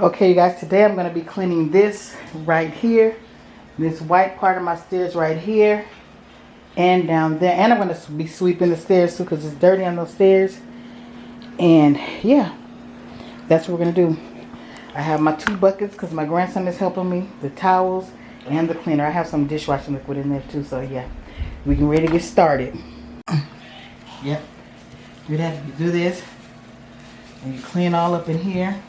Okay, you guys, today I'm going to be cleaning this right here. This white part of my stairs right here. And down there. And I'm going to be sweeping the stairs too because it's dirty on those stairs. And yeah, that's what we're going to do. I have my 2 buckets because my grandson is helping me. The towels and the cleaner. I have some dishwashing liquid in there too. So yeah, we can ready to get started. Yep. You do this. And you clean all up in here.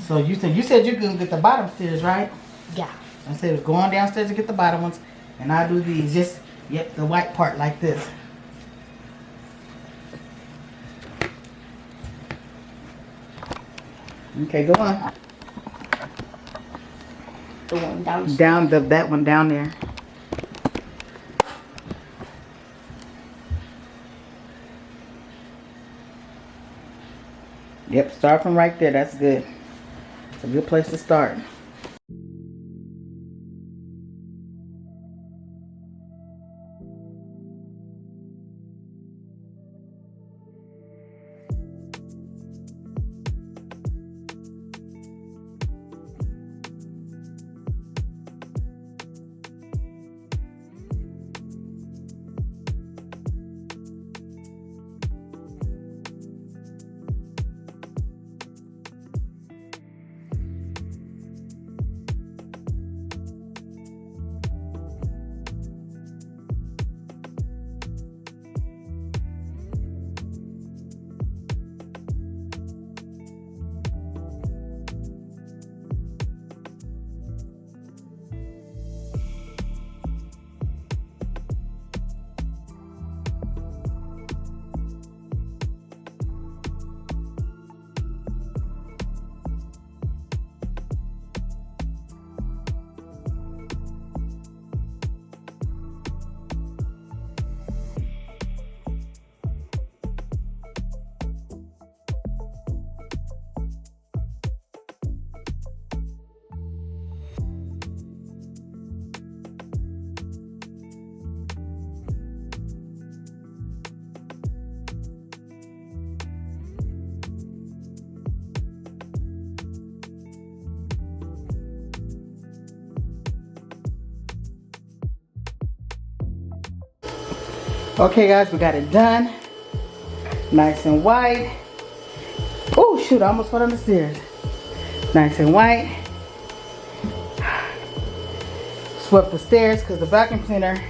So you said you can get the bottom stairs, right? Yeah. I said go on downstairs to get the bottom ones, and I do these just the white part like this. Okay, go on. The one downstairs. That one down there. Yep, start from right there. That's good. It's a good place to start. Okay guys, we got it done. Nice and white. Oh shoot, I almost fell down the stairs. Nice and white. Swept the stairs because the vacuum cleaner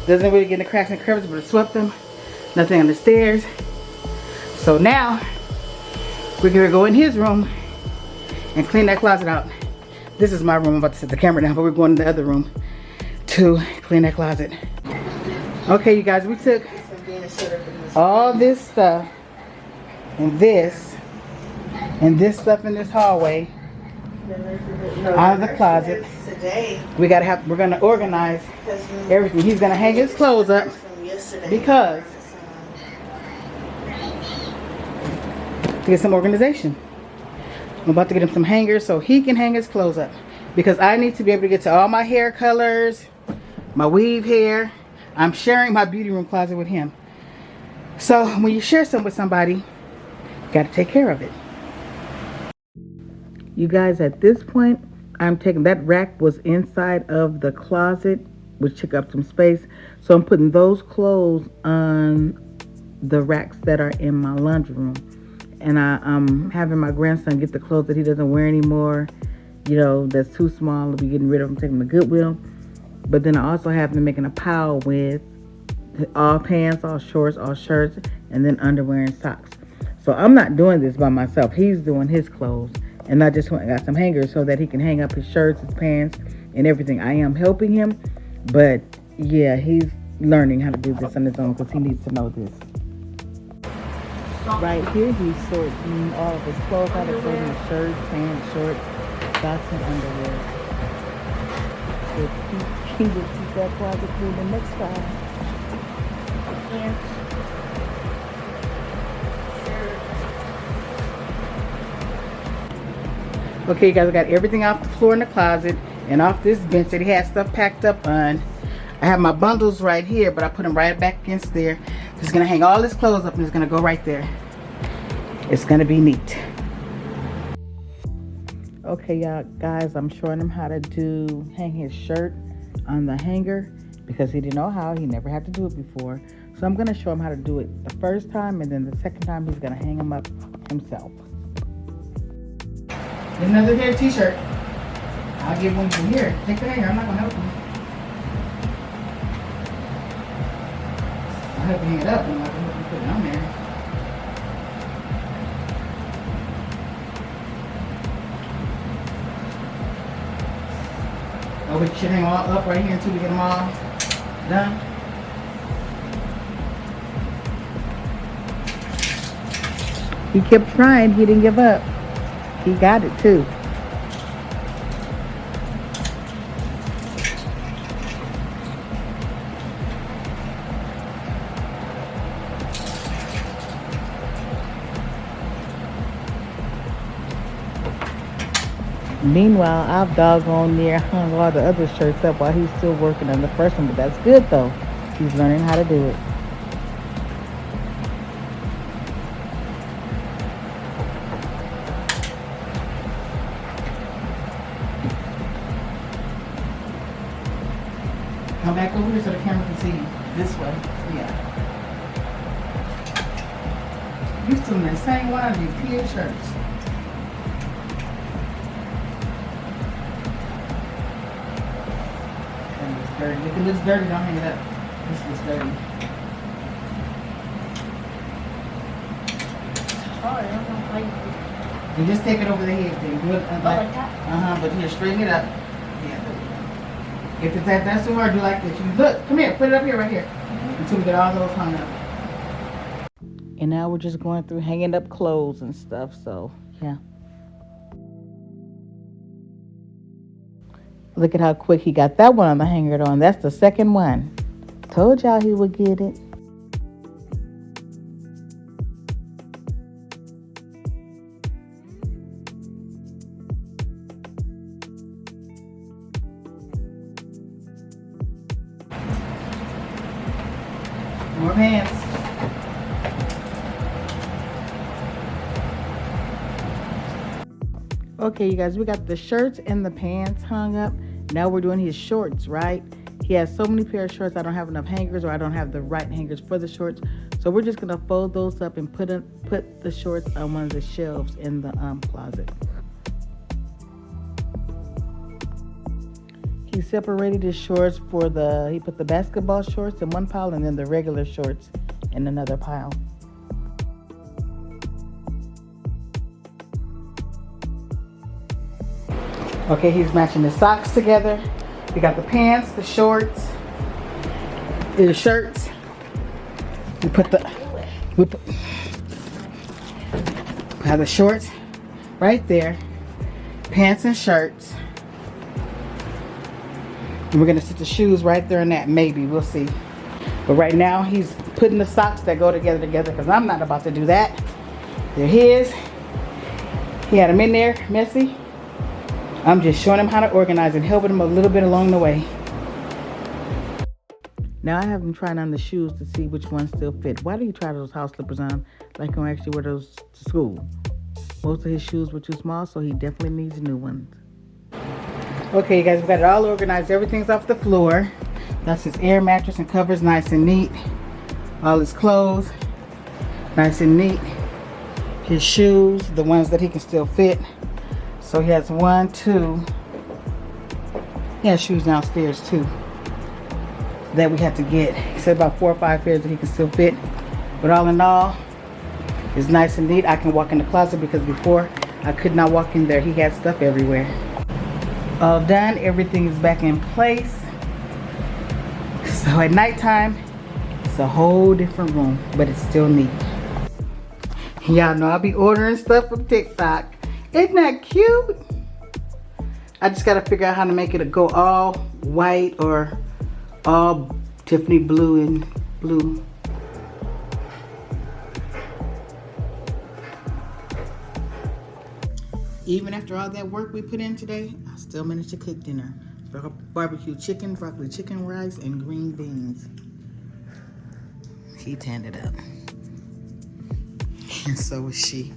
doesn't really get in the cracks and crevices, but it swept them. Nothing on the stairs. So now we're gonna go in his room and clean that closet out. This is my room. I'm about to set the camera down, but we're going to the other room to clean that closet. Okay, you guys, we took all this stuff and this stuff in this hallway out of the closet. We're gonna organize everything. He's gonna hang his clothes up because to get some organization. I'm about to get him some hangers so he can hang his clothes up because I need to be able to get to all my hair colors, my weave hair. I'm sharing my beauty room closet with him. So when you share something with somebody, you got to take care of it. You guys, at this point, I'm taking that rack was inside of the closet, which took up some space. So I'm putting those clothes on the racks that are in my laundry room. And I'm having my grandson get the clothes that he doesn't wear anymore. You know, that's too small. I'll be getting rid of them, taking them to Goodwill. But then I also have them making a pile with all pants, all shorts, all shirts, and then underwear and socks. So I'm not doing this by myself. He's doing his clothes. And I just got some hangers so that he can hang up his shirts, his pants, and everything. I am helping him. But yeah, he's learning how to do this on his own because he needs to know this. Right here, he's sorting all of his clothes out, including his shirts, pants, shorts, socks, and underwear. He will keep that closet clean the next time. Okay, you guys, I got everything off the floor in the closet and off this bench that he had stuff packed up on. I have my bundles right here, but I put them right back against there. He's gonna hang all his clothes up and it's gonna go right there. It's gonna be neat. Okay, y'all, guys, I'm showing him how to hang his shirt on the hanger because he didn't know how. He never had to do it before. So I'm going to show him how to do it the first time, and then the second time he's going to hang him up himself. Another hair t-shirt. I'll give one from here. Take the hanger. I'm not going to help you. I'll help you hang it up. I'm not going to help you put it on there. Oh, we should hang all up right here until we get them all done. He kept trying. He didn't give up. He got it too. Meanwhile, I've doggone near hung all the other shirts up while he's still working on the first one, but that's good though. He's learning how to do it. Come back over here so the camera can see you. This way. Yeah. You're still in the same one of your kid shirts. Dirty. If it looks dirty, don't hang it up. This looks dirty. Sorry, I don't like it. You just take it over the head thing. Do it like that? But here, straighten it up. Yeah. If it's that's too hard, do like this. You look, come here, put it up here, right here. Until we get all those hung up. And now we're just going through hanging up clothes and stuff, so yeah. Look at how quick he got that one on the hanger on. That's the second one. Told y'all he would get it. More pants. Okay, you guys, we got the shirts and the pants hung up. Now we're doing his shorts, right? He has so many pair of shorts, I don't have enough hangers, or I don't have the right hangers for the shorts. So we're just gonna fold those up and put the shorts on one of the shelves in the closet. He separated his shorts he put the basketball shorts in one pile and then the regular shorts in another pile. Okay, he's matching the socks together. We got the pants, the shorts, the shirts. We have the shorts right there, pants and shirts. And we're gonna sit the shoes right there in that, maybe, we'll see. But right now he's putting the socks that go together because I'm not about to do that. They're his. He had them in there, messy. I'm just showing him how to organize and helping him a little bit along the way. Now I have him trying on the shoes to see which ones still fit. Why do you try those house slippers on like he don't actually wear those to school? Most of his shoes were too small, so he definitely needs new ones. Okay, you guys, we got it all organized. Everything's off the floor. That's his air mattress and covers, nice and neat. All his clothes, nice and neat. His shoes, the ones that he can still fit. So he has 1, 2. He has shoes downstairs too that we have to get. He said about 4 or 5 pairs that he can still fit. But all in all, it's nice and neat. I can walk in the closet because before I could not walk in there. He had stuff everywhere. All done. Everything is back in place. So at nighttime, it's a whole different room, but it's still neat. Y'all know I'll be ordering stuff from TikTok. Isn't that cute? I just gotta figure out how to make it go all white or all Tiffany blue and blue. Even after all that work we put in today, I still managed to cook dinner. Barbecue chicken, broccoli chicken rice, and green beans. He tanned it up. And so was she.